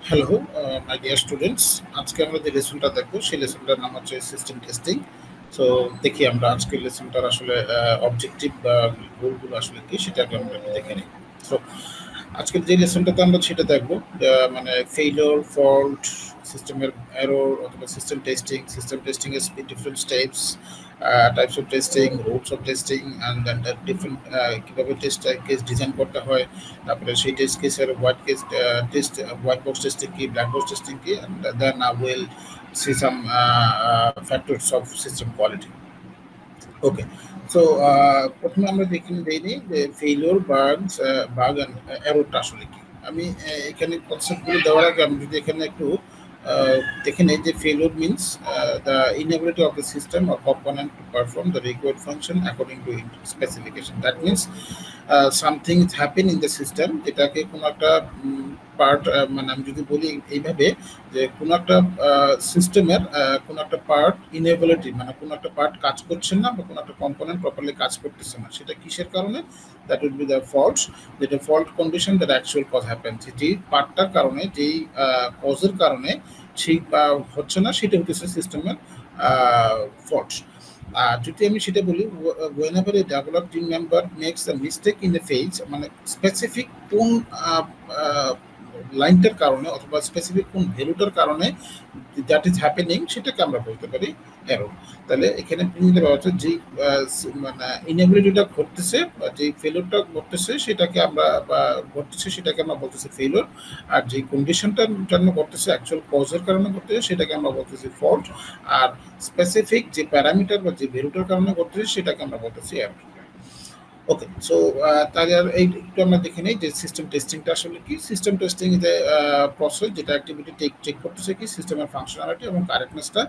Hello, my dear students. আজকে আমরা যে লেসনটা দেখবো সেই লেসনটার নাম হচ্ছে সিস্টেম টেস্টিং। সো দেখি আমরা আজকের লেসনটার আসলে অবজেক্টিভ বা গোলগুলো আসলে কি সেটাকে আমরা একটু দেখে নিই। সো আজকের যে লেসনটাতে আমরা সেটা দেখবো মানে ফেইলিওর, ফল্ট, সিস্টেমের এরর অথবা সিস্টেম টেস্টিং এর different steps, types of testing, routes of testing and different কীভাবে টেস্ট কেস ডিজাইন করতে হয়, তারপরে সেই টেস্ট কেসের white case test, white box testing কি, ব্ল্যাক বক্স টেস্টিং কি, and then will see some factors of system quality. Okay, so প্রথমে আমরা দেখে নিই যে ফেইলিওর, বাগ অ্যান্ড এররটা আসলে কি। আমি এখানে কনসেপ্টগুলো দেওয়ার আগে আমি যদি এখানে একটু দেখে নেই যে failure means the inability of the system or component to perform the required function according to specification. That means something is happen in the system, যেটাকে কোনো একটা পার্ট, মানে আমি যদি বলি এইভাবে যে কোনো একটা সিস্টেমের কোনো একটা পার্ট ইনএবিলিটি, মানে কোনো একটা পার্ট কাজ করছে না বা কোনো একটা কম্পোনেন্ট প্রপারলি কাজ করতেছে না, সেটা কিসের কারণে? That will be the fault, যেটা fault condition that actual cause happens. যেই পার্টটার কারণে, যেই কজের কারণে সেই হচ্ছে না, সেটা হচ্ছে সিস্টেমের ফল্ট। যদি আমি সেটা বলি, whenever a developed team member makes a mistake in a phase, মানে স্পেসিফিক কোন লাইনটার কারণে অথবা স্পেসিফিক কোন ভ্যালুটার কারণে দ্যাট ইজ হ্যাপেনিং, সেটাকে আমরা বলতে পারি এরর। তাহলে এখানে নিতে পারা হচ্ছে যেই মানে ইনএবিলিটিটা ঘটতেছে বা যেই ফেলিওরটা ঘটতেছে সেটাকে আমরা বলতেছি ফেলিওর। আর যেই কন্ডিশনটার জন্য ঘটতেছে, অ্যাকচুয়াল কজের কারণে ঘটতেছে, সেটাকে আমরা বলতেছি ফল্ট। আর স্পেসিফিক যে প্যারামিটার বা যে ভ্যালুটার কারণে ঘটতেছে সেটাকে আমরা বলতেছি এরর। ওকে, সো তাহলে আর একটু আমরা দেখে নিই যে সিস্টেম টেস্টিংটা আসলে কি। System testing is a process যেটা অ্যাক্টিভিটি চেক করতেছে কি সিস্টেমের ফাংশনালিটি এবং কারেক্টনেসটা,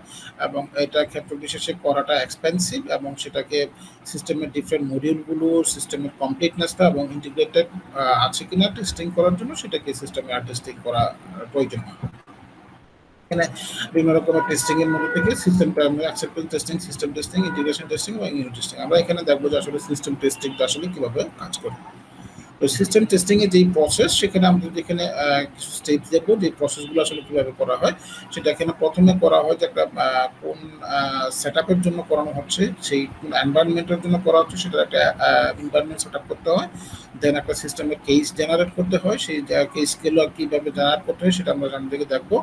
এবং এটা ক্ষেত্র বিশেষে করাটা এক্সপেন্সিভ, এবং সেটাকে সিস্টেমের ডিফারেন্ট মডিউলগুলো, সিস্টেমের কমপ্লিটনেসটা এবং ইন্টিগ্রেটেড আছে কিনা টেস্টিং করার জন্য সেটাকে সিস্টেমের টেস্টিং করা প্রয়োজন হয়। এখানে বিভিন্ন রকমের টেস্টিং এর মধ্যে থেকে সিস্টেমটা আমরা acceptance testing, system testing, integration testing এবং ইউনিট টেস্টিং। আমরা এখানে দেখবো যে আসলে সিস্টেম টেস্টিংটা আসলে কিভাবে কাজ করে। তো সিস্টেম টেস্টিং এর যেই প্রসেস, সেখানে আমরা যদি এখানে কিছু স্টেপস দেখবো যে প্রসেসগুলো আসলে কিভাবে করা হয়। সেটা এখানে প্রথমে করা হয় যে একটা কোন সেটআপের জন্য করানো হচ্ছে, সেই কোন এনভায়রনমেন্টের জন্য করা হচ্ছে, সেটা একটা এনভায়রনমেন্ট সেটআপ করতে হয়। দেন একটা সিস্টেমের কেস জেনারেট করতে হয়, সেই কেসগুলো কীভাবে জেনারেট করতে হয় সেটা আমরা সামনে থেকে দেখবো।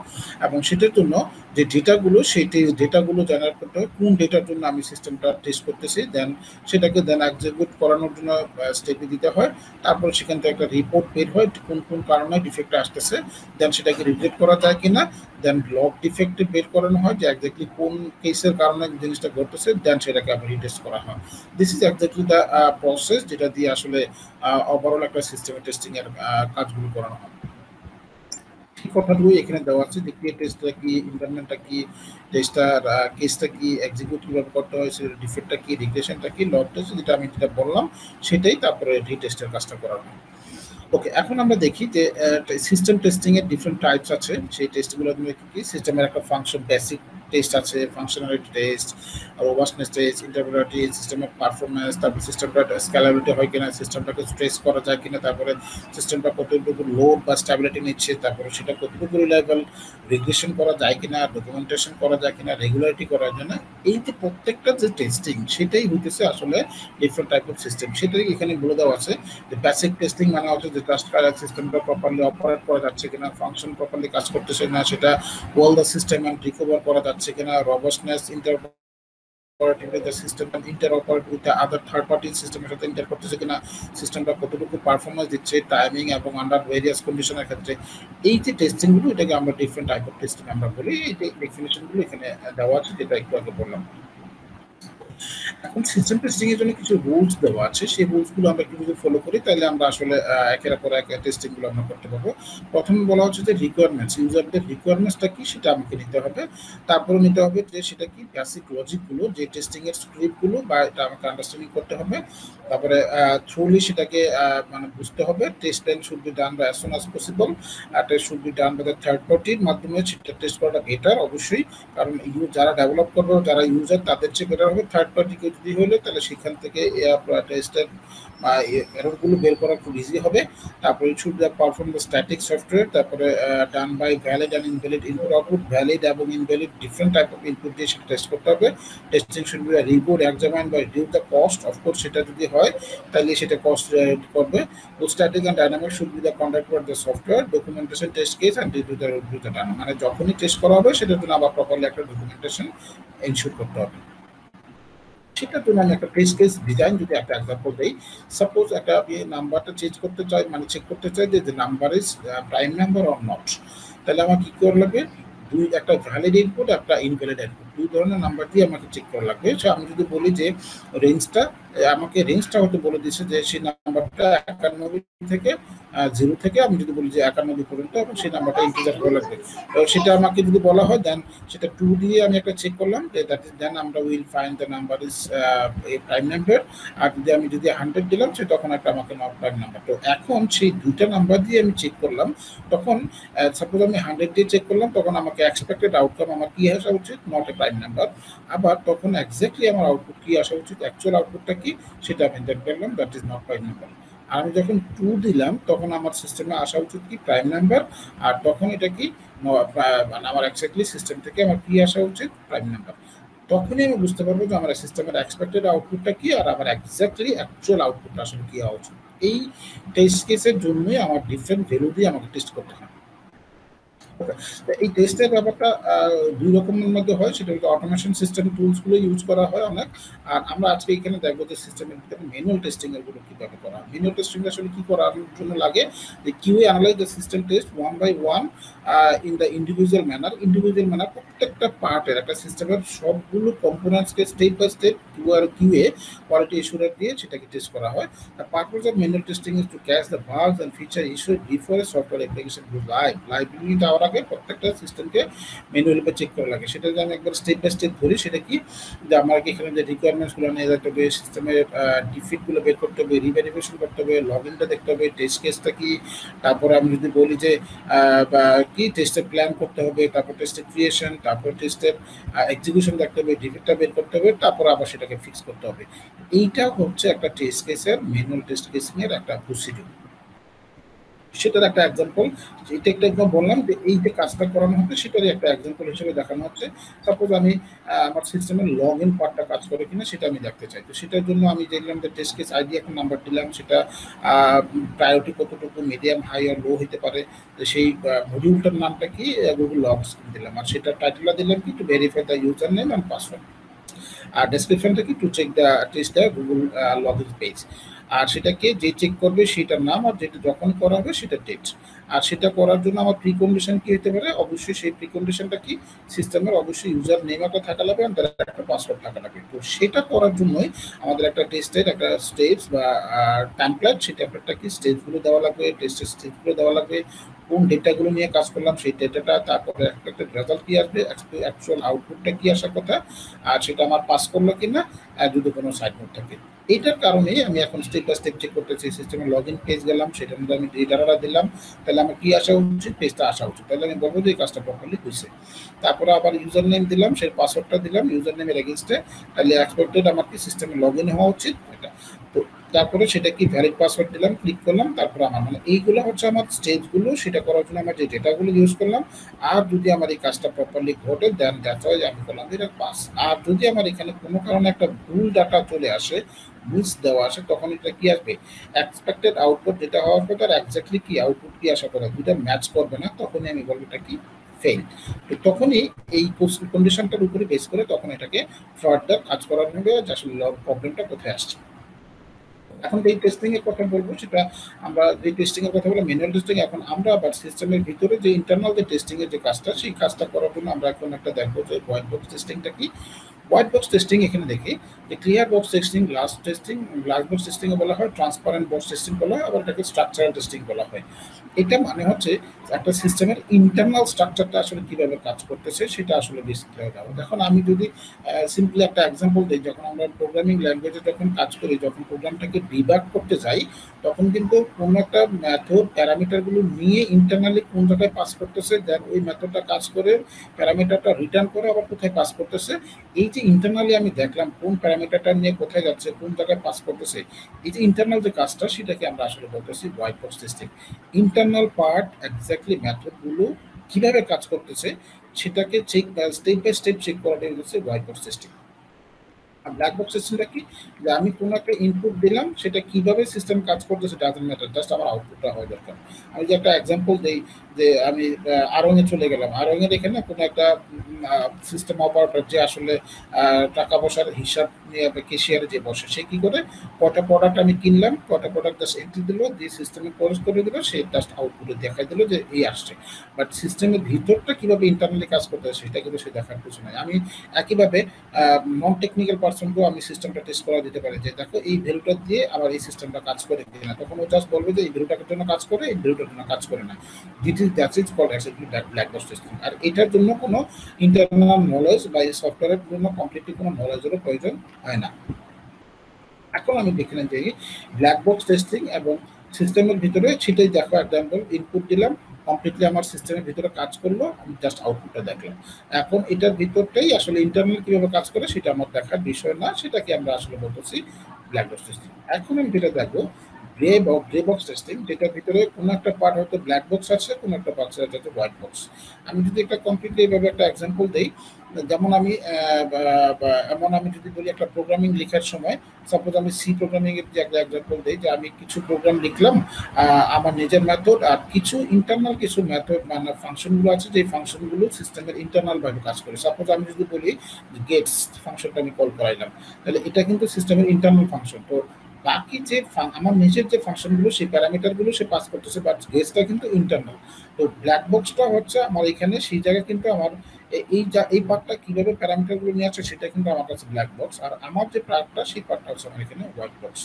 এবং সেটার জন্য যে ডেটাগুলো, সেই ডেটাগুলো জেনারেট করতে হয়, কোন ডেটার জন্য আমি সিস্টেমটা টেস্ট করতেছি, দেন সেটাকে এক্সিকিউট করানোর জন্য স্টেপে দিতে হয়। তারপর সেখান থেকে একটা রিপোর্ট বের হয় কোন কোন কারণে ডিফেক্ট আসতেছে, দেন সেটাকে রিজেক্ট করা যায় কিনা, দেন লগ ডিফেক্ট বের করানো হয় যে এক্স্যাক্টলি কোন কেসের কারণে জিনিসটা ঘটতেছে, দেন সেটাকে আবার রিটেস্ট করা হয়। This is exactly the process যেটা দিয়ে আসলে ওভারঅল একটা সিস্টেমের টেস্টিং এর কাজগুলো করানো হয়। ঠিক কথাগুলো এখানে দেওয়া আছে যে ক্রিয়েট টেস্টটা কি, ইনভারনমেন্টটা কি, টেস্টার কেসটা কি, এক্সিকিউট কিভাবে করতে হয়, সেটা ডিফেক্টটা কি, রিগ্রেশনটা কি, লগ টেস্ট যেটা বললাম সেটাই, তারপরে রিটেস্টের কাজটা করা হয়। ওকে, এখন আমরা দেখি যে সিস্টেম টেস্টিং এর ডিফারেন্ট টাইপস আছে। সেই টেস্টগুলো কি সিস্টেমের একটা ফাংশন বেসিক টেস্ট আছে, ফাংশনালিটি টেস্ট, রোবাস্টনেস টেস্ট, ইন্টারপ্রেটাবিলিটি, সিস্টেমের পারফরম্যান্স, তারপর সিস্টেমটা স্কেলেবিলিটি হয় কিনা, সিস্টেমটাকে স্ট্রেস করা যায় কিনা, তারপরে সিস্টেমটা কতটুকু লোড বা স্টেবিলিটি নিচ্ছে, তারপরে সেটা কতটুকু রিলায়েবল, রিগ্রেশন করা যায় কিনা, ডকুমেন্টেশন করা যায় কিনা, রেগুলারিটি করার জন্য। এই যে প্রত্যেকটা যে টেস্টিং, সেটাই হইতেছে আসলে ডিফারেন্ট টাইপ অফ সিস্টেম। সেটাই এখানে বলে দেওয়া আছে যে বেসিক টেস্টিং মানে হচ্ছে যে জাস্ট সিস্টেমটা প্রপারলি অপারেট করা যাচ্ছে কিনা, ফাংশন প্রপারলি কাজ করতেছে না, সেটা wall the system and recover করা যাচ্ছে কিনা, robustness, system interoperate with other third party সিস্টেমের সাথে ইন্টার করতেছে কিনা, সিস্টেমটা কতটুকু পারফরমেন্স দিচ্ছে টাইমিং এবং আন্ডার ভেরিয়াস কন্ডিশনের ক্ষেত্রে। এই যে টেস্টিংগুলো, এটাকে আমরা ডিফারেন্ট টাইপ অফ টেস্টিং আমরা বলি। এই ডেফিনেশনগুলো এখানে দেওয়া আছে, যেটা একটু আগে বললাম। এখন সিস্টেম টেস্টিং এর জন্য কিছু রুলস দেওয়া আছে, সেই রুলসগুলো আমরা একটু যদি ফলো করি তাহলে আমরা আসলে একের পর এক টেস্টিংগুলো আমরা করতে পারবো। প্রথমে বলা হচ্ছে যে রিকোয়ারমেন্টস, ইউজারদের রিকোয়ারমেন্টসটা কি সেটা আমাকে নিতে হবে। তারপরে নিতে হবে যে সেটা কি বেসিক লজিকগুলো, যে টেস্টিং এর স্ক্রিপ্টগুলো, বা এটা আমাকে আন্ডারস্ট্যান্ডিং করতে হবে। তারপরে থ্রুলি সেটাকে মানে বুঝতে হবে। Test line should be done by as soon as possible, test should be done by the third পার্টির মাধ্যমে সেটা টেস্ট করাটা বেটার অবশ্যই, কারণ যারা ডেভেলপ করবে, যারা ইউজার, তাদের চেয়ে বেটার হবে। থার্ড পার্টি কেউ যদি হলো তাহলে সেখান থেকে টেস্টের এররগুলো বের করা খুব ইজি হবে। তারপরে should perform the static software, তারপরে done by valid and invalid input output, valid এবং invalid different type of input দিয়ে সেটা টেস্ট করতে হবে। Testing should be report examine by reduce the cost, of course সেটা যদি হয় তাহলে সেটা কস্ট করবে। Static and dynamic should be the conduct for the software documentation test case and review the data, মানে যখনই টেস্ট করা হবে সেটার জন্য আবার প্রপারলি একটা ডকুমেন্টেশন এনশিওর করতে হবে। সেটার জন্য আমি একটা টেস্ট কেস ডিজাইন যদি একটা এক্সাম্পল দেই, সাপোজ একটা আমি নাম্বারটা চেঞ্জ করতে চাই, মানে চেক করতে চাই যে number is prime number or not, তাহলে আমার কি করা লাগবে, একটা ভ্যালিড ইনপুট একটা ইনভ্যালিড ইনপুট, দুই ধরনের নাম্বার দিয়ে আমাকে চেক করা লাগবে। সো আমি যদি বলি যে রেঞ্জটা, আমাকে রেঞ্জটা হয়তো বলে দিচ্ছে যে সেই নাম্বারটা 91 থেকে 0 থেকে আমি যদি বলি যে 91 পর্যন্ত, এবং সেই নাম্বারটা ইন্টিজার করা লাগবে। তো সেটা আমাকে যদি বলা হয় দেন সেটা 2 দিয়ে আমি একটা চেক করলাম, দ্যাট ইজ দেন আমরা will find the number is a prime number. আর যদি 100 দিলাম সে তখন একটা আমাকে নট প্রাইম নাম্বার। তো এখন সেই দুইটা নাম্বার দিয়ে আমি চেক করলাম, তখন সাপোজ আমি 100 দিয়ে চেক করলাম, তখন আমাকে এক্সপেক্টেড আউটকাম আমার কি আসা উচিত, নট এ প্রাইম নাম্বার। আবার তখন এক্স্যাক্টলি আমার আউটপুট কি আসা উচিত, অ্যাকচুয়াল আউটপুটটা কি সেটা আমি দেখতে পেলাম, that is not prime number. আর আমি যখন 2 দিলাম তখন আমার সিস্টেমে আসা উচিত কি প্রাইম নাম্বার, আর তখন এটা কি মানে আমার এক্স্যাক্টলি সিস্টেম থেকে আমার কি আসা উচিত, প্রাইম নাম্বার। তখনই আমি বুঝতে পারবো যে আমার সিস্টেমের এক্সপেক্টেড আউটপুটটা কি আর আমার এক্স্যাক্টলি অ্যাকচুয়াল আউটপুটটা আসলে কি হওয়া উচিত। এই টেস্ট কেসের জন্যই আমার ডিফারেন্ট ভ্যালু দিয়ে আমাকে টেস্ট করতে হয়। এই টেস্টের ব্যাপারটা দুই রকমের মধ্যে হয়, সেটা হচ্ছে অটোমেশন সিস্টেম টুলসগুলো ইউজ করা হয় অনেক। আর আমরা আজকে এখানে দেখবো যে সিস্টেমের ভিতরে ম্যানুয়াল টেস্টিং এরগুলো কীভাবে করা হয়। ম্যানুয়াল টেস্টিং আসলে কী করার জন্য লাগে, যে Q analyze the system test one by one in the individual manner. Individual manner প্রত্যেকটা পার্টের, একটা সিস্টেমের সবগুলো কম্পোনেন্টসকে step by step QA quality assurer দিয়ে সেটাকে টেস্ট করা হয়। The purpose of manual testing is to catch the bugs and feature issue before a software application goes live যাওয়ার আগে প্রত্যেকটা সিস্টেমকে ম্যানুয়ালি চেক করা লাগে। সেটা যদি আমি একবার স্টেপ বাই স্টেপ ধরি, সেটা কি যে আমার এখানে যে রিকোয়ারমেন্টসগুলো নিয়ে যেতে হবে, সিস্টেমের ডিফিটগুলো বের করতে হবে, রিভেরিফিকেশন করতে হবে, লগ ইনটা দেখতে হবে, টেস্ট কেসটা কি, তারপরে আমি যদি বলি যে কি টেস্টের প্ল্যান করতে হবে, তারপর টেস্টের ক্রিয়েশন, তারপর টেস্টের এক্সিকিউশন দেখতে হবে, ডিফিটটা বের করতে হবে, তারপর আবার সেটাকে ফিক্স করতে হবে। এইটা হচ্ছে একটা টেস্ট কেসের ম্যানুয়াল টেস্ট কেসিং এর একটা প্রসিডিউর। সেটার একটা এক্সাম্পল, এটা একটা একদম বললাম যে এই যে কাজটা করানো হচ্ছে সেটারই একটা এক্সাম্পল হিসেবে দেখানো হচ্ছে। সাপোজ আমি আমার সিস্টেমের লগ ইন পার্টটা কাজ করে কিনা সেটা আমি দেখতে চাই। তো সেটার জন্য আমি দেখলাম যে টেস্ট কেস আইডি একটা নাম্বার দিলাম, সেটা প্রায়োরিটি কতটুকু, মিডিয়াম, হাই আর লো হতে পারে, সেই মডিউলটার নামটা কি, গুগল লগস দিলাম, আর সেটা টাইটেলটা দিলাম কি, to verify the user name and password. আর ডেসক্রিপশনটা কি, to check the test the Google log in page. আর সেটাকে যে চেক করবে সেটার নাম, আর যেটা যখন করা হবে সেটা ডেট। আর সেটা করার জন্য আমার প্রি কন্ডিশন কি হতে পারে, অবশ্যই সেই প্রি কন্ডিশনটা কি, সিস্টেমের অবশ্যই ইউজার নেম একটা থাকা লাগবে এবং তার একটা পাসওয়ার্ড থাকা লাগবে। তো সেটা করার জন্যই আমাদের একটা টেস্টের একটা স্টেপস বা টেমপ্লেট, সেই টেমপ্লেটটা কি স্টেপসগুলো দেওয়া লাগবে, টেস্টের স্টেপসগুলো দেওয়া লাগবে, কোন ডেটাগুলো নিয়ে কাজ করলাম সেই ডেটাটা, তারপরে একটা রেজাল্ট কি আসবে, অ্যাকচুয়াল আউটপুটটা কি আসার কথা, আর সেটা আমার পাস করলো কিনা, যদি কোনো সাইড নোট থাকে। এইটার কারণেই আমি এখন স্টেপ বাই স্টেপ চেক করতেছি। সিস্টেমে লগ ইন পেজ গেলাম, সেটার মধ্যে আমি ডেটাটা দিলাম, তাহলে আমার কি আসা উচিত, পেজটা আসা উচিত, তাহলে আমি বলবো যে এই কাজটা প্রপারলি হয়েছে। তারপরে আবার ইউজার নেম দিলাম, সেই পাসওয়ার্ডটা দিলাম ইউজার নেমের এগেনস্টে, তাহলে এক্সপেক্টেড আমার কি সিস্টেমে লগ ইন হওয়া উচিত এটা। তো তারপরে সেটা কি ভ্যালিড পাসওয়ার্ড দিলাম, ক্লিক করলাম, তারপরে আমার মানে এইগুলো হচ্ছে আমার স্টেজগুলো, সেটা করার জন্য আমার যে ডেটাগুলো ইউজ করলাম। আর যদি আমার এই কাজটা প্রপারলি ঘটে দেন দ্যাটস ওয়াই আমি বললাম এটা পাস। আর যদি আমার এখানে কোনো কারণে একটা ভুল ডাটা চলে আসে, মিস দেওয়া আসে, তখন এটা কি আসবে, এক্সপেক্টেড আউটপুট যেটা হওয়ার কথা আর এক্স্যাক্টলি কি আউটপুট কি আশা করা, দুইটা ম্যাচ করবে না, তখনই আমি বলবো এটা কি ফেল। তো তখনই এই কন্ডিশনটার উপরে বেস করে তখন এটাকে ফার্দার কাজ করার হবে যে আসলে প্রবলেমটা কোথায় আসছে। এখন এই টেস্টিং এর কথা বলবো, সেটা আমরা যে টেস্টিং এর কথা বললাম ম্যানুয়াল টেস্টিং, এখন আমরা আবার সিস্টেমের ভিতরে যে ইন্টারনাল যে টেস্টিং এর যে কাজটা, সেই কাজটা করার জন্য আমরা এখন একটা দেখবো যে হোয়াইট বক্স টেস্টিংটা কি। হোয়াইট বক্স টেস্টিং এখানে দেখি যে clear box testing, glass testing, glass box testing বলা হয়, ট্রান্সপারেন্ট বক্স টেস্টিং বলা হয়, আবার এটাকে স্ট্রাকচারাল টেস্টিং বলা হয়। এটা মানে হচ্ছে একটা সিস্টেমের ইন্টারনাল স্ট্রাকচারটা আসলে কিভাবে কাজ করতেছে সেটা আসলে ডিসপ্লে হয়ে যাবে। এখন আমি যদি সিম্পলি একটা এক্সাম্পল দিই, যখন আমরা প্রোগ্রামিং ল্যাঙ্গুয়েজে যখন কাজ করি, যখন প্রোগ্রামটাকে ডিবাগ করতে যাই, তখন কিন্তু কোনো একটা মেথড প্যারামিটারগুলো নিয়ে ইন্টারনালি কোন জায়গায় পাস করতেছে, দেন ওই মেথডটা কাজ করে প্যারামিটারটা রিটার্ন করে আবার কোথায় পাস করতেছে। এই যে ইন্টারনালি আমি দেখলাম কোন প্যারামিটারটা নিয়ে কোথায় যাচ্ছে, কোন জায়গায় পাস করতেছে, এই যে ইন্টারনাল যে কাজটা সেটাকে আমরা আসলে বলতেছি white box testing. Internal part exactly মেথডগুলো কিভাবে কাজ করতেছে সেটাকে স্টেপ বাই স্টেপ চেক করাটাই হচ্ছে হোয়াইট বক্স টেস্টিং। আর ব্ল্যাক বক্স সিস্টেমটা কি, যে আমি কোনো একটা ইনপুট দিলাম, সেটা কিভাবে সিস্টেম কাজ করতেছে ডাজন্ট ম্যাটার, জাস্ট আমার আউটপুটটা হয় দরকার। আমি যে একটা এক্সাম্পল দিই, যে আমি আরঙে চলে গেলাম, আরঙের এখানে কোনো একটা সিস্টেম অপারেটর যে আসলে টাকা পয়সার হিসাব নিয়ে কেশিয়ারে যে বসে, সে কি করে কটা প্রোডাক্ট আমি কিনলাম, কটা প্রোডাক্ট জাস্ট এন্ট্রি দিল, দিয়ে সিস্টেমে প্রবেশ করে দিল, সে জাস্ট আউটপুটে দেখাই দিল যে এই আসছে। বাট সিস্টেমের ভিতরটা কিভাবে ইন্টারনালি কাজ করতে হয় সেটা কিন্তু সে দেখার কিছু নাই। আমি একইভাবে নন টেকনিক্যাল পার্সনকেও আমি সিস্টেমটা টেস্ট করা দিতে পারি, যে দেখো এই ভ্যালুটা দিয়ে আবার এই সিস্টেমটা কাজ করে কিনা, তখন ও জাস্ট বলবে যে এই ভ্যালুটার জন্য কাজ করে, এই ভ্যালুটার জন্য কাজ করে না। That is called actually black box testing. আর এটার জন্য কোনো ইন্টারনাল নলেজ বা এই সফটওয়্যারের জন্য কমপ্লিটলি কোনো নলেজেরও প্রয়োজন হয় না। এখন আমি দেখলাম যে ব্ল্যাক বক্স টেস্টিং এবং সিস্টেমের ভিতরে সেটাই দেখো, এক্সাম্পল ইনপুট দিলাম, কমপ্লিটলি আমার সিস্টেমের ভিতরে কাজ করলো, আমি জাস্ট আউটপুটটা দেখলাম। এখন এটার ভিতরটাই আসলে ইন্টারনাল কিভাবে কাজ করে সেটা আমার দেখার বিষয় না, সেটাকে আমরা আসলে বলতেছি ব্ল্যাক বক্স টেস্টিং। এখন আমি যেটা দেখবো গ্রে বক্স টেস্টিং, যেটার ভিতরে কোনো একটা পার্ট হয়তো ব্ল্যাক বক্স আছে, কোনো একটা পার্ট আছে হয়তো হোয়াইট বক্স। আমি যদি একটা কমপ্লিটলি এইভাবে একটা এক্সাম্পল দিই, যেমন আমি এমন আমি যদি বলি একটা প্রোগ্রামিং লেখার সময়, সাপোজ আমি সি প্রোগ্রামিং এর যে একটা এক্সাম্পল দিই, যে আমি কিছু প্রোগ্রাম লিখলাম আমার নিজের মেথড, আর কিছু ইন্টারনাল কিছু মেথড মানে ফাংশনগুলো আছে, যে ফাংশনগুলো সিস্টেমের ইন্টারনাল ভাবে কাজ করে। সাপোজ আমি যদি বলি গেটস ফাংশনটা আমি কল করাইলাম, তাহলে এটা কিন্তু সিস্টেমের ইন্টারনাল ফাংশন। তো বাকি যে আমার নিজের যে ফাংশনগুলো সেই প্যারামিটারগুলো সে পাস করতেছে, বাট গেটসটা কিন্তু ইন্টারনাল। তো ব্ল্যাক বক্সটা হচ্ছে আমার এখানে সেই জায়গায় কিন্তু আমার এই পার্টটা কিভাবে প্যারামিটারগুলো নিয়ে আসছে সেটা কিন্তু আমার কাছে ব্ল্যাক বক্স, আর আমার যে পার্টটা সেই পার্টটা হচ্ছে আমার এখানে হোয়াইট বক্স।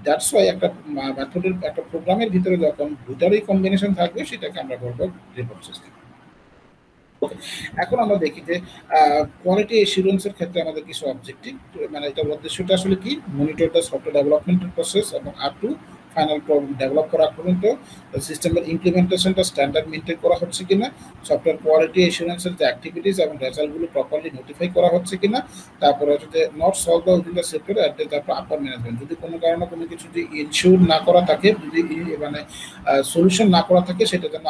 দ্যাটস ওয়াই একটা মেথডের একটা প্রোগ্রামের ভিতরে যখন দুটারই কম্বিনেশন থাকবে সেটাকে আমরা বলবো গ্রে বক্স সিস্টেম। এখন আমরা দেখি যে কোয়ালিটি এসিউরেন্সের ক্ষেত্রে আমাদের কিছু অবজেক্টিভ, মানে এটার উদ্দেশ্যটা আসলে কি, monitor the software development process এবং আপ টু ফাইনাল ডেভেলপ করা পর্যন্ত সিস্টেমের ইমপ্লিমেন্টেশনটা স্ট্যান্ডার্ড মেনটেন করা হচ্ছে কিনা, সফটওয়্যার কোয়ালিটি এসিউরেন্সের যে অ্যাক্টিভিটিস এবং রেজাল্টগুলো প্রপারলি নোটিফাই করা হচ্ছে কিনা, তারপরে হচ্ছে যে not solve the within the sector at তারপর আপার ম্যানেজমেন্ট, যদি কোনো কারণে কোনো কিছু যদি ইনশিওর না করা থাকে, যদি মানে সলিউশন না করা থাকে, সেটা যেন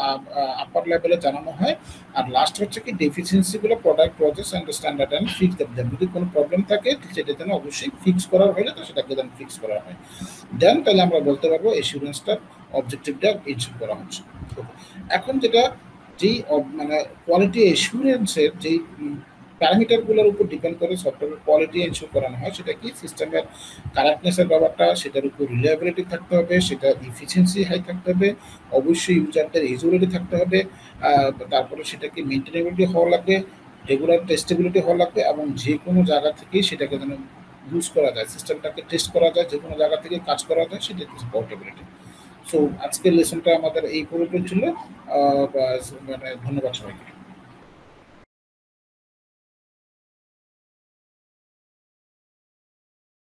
আপার লেভেলে জানানো হয়। আর লাস্ট হচ্ছে কি ডেফিসিয়েন্সিগুলো product process and standard and fix then, যদি কোনো প্রবলেম থাকে সেটা যেন অবশ্যই ফিক্স করার হলে তো সেটাকে যেন ফিক্স করা হয়। দেন তাহলে আমরা বলতে পারবো এসিউরেন্সটার অবজেক্টিভটা এনশিওর করা হচ্ছে। এখন যেটা যেই মানে কোয়ালিটি এসিউরেন্সের যেই প্যারামিটারগুলোর উপর ডিপেন্ড করে সফটওয়্যার কোয়ালিটি এনশিওর করানো হয়, সেটা কি সিস্টেমের কারেক্টনেসের ব্যাপারটা, সেটার উপর রিলায়েবিলিটি থাকতে হবে, সেটা ইফিসিয়েন্সি হাই থাকতে হবে, অবশ্যই ইউজারদের ইউজিবিলিটি থাকতে হবে, তারপরে সেটাকে মেনটেনেবিলিটি হওয়া লাগবে, রেগুলার টেস্টেবিলিটি হওয়া লাগবে, এবং যে কোনো জায়গা থেকেই সেটাকে যেন ইউজ করা যায়, সিস্টেমটাকে টেস্ট করা যায়, যে কোনো জায়গা থেকে কাজ করা যায়, সেটা হচ্ছে পোর্টেবিলিটি। সো আজকের লেসনটা আমাদের এই পর্যন্ত ছিল। মানে ধন্যবাদ সবাইকে।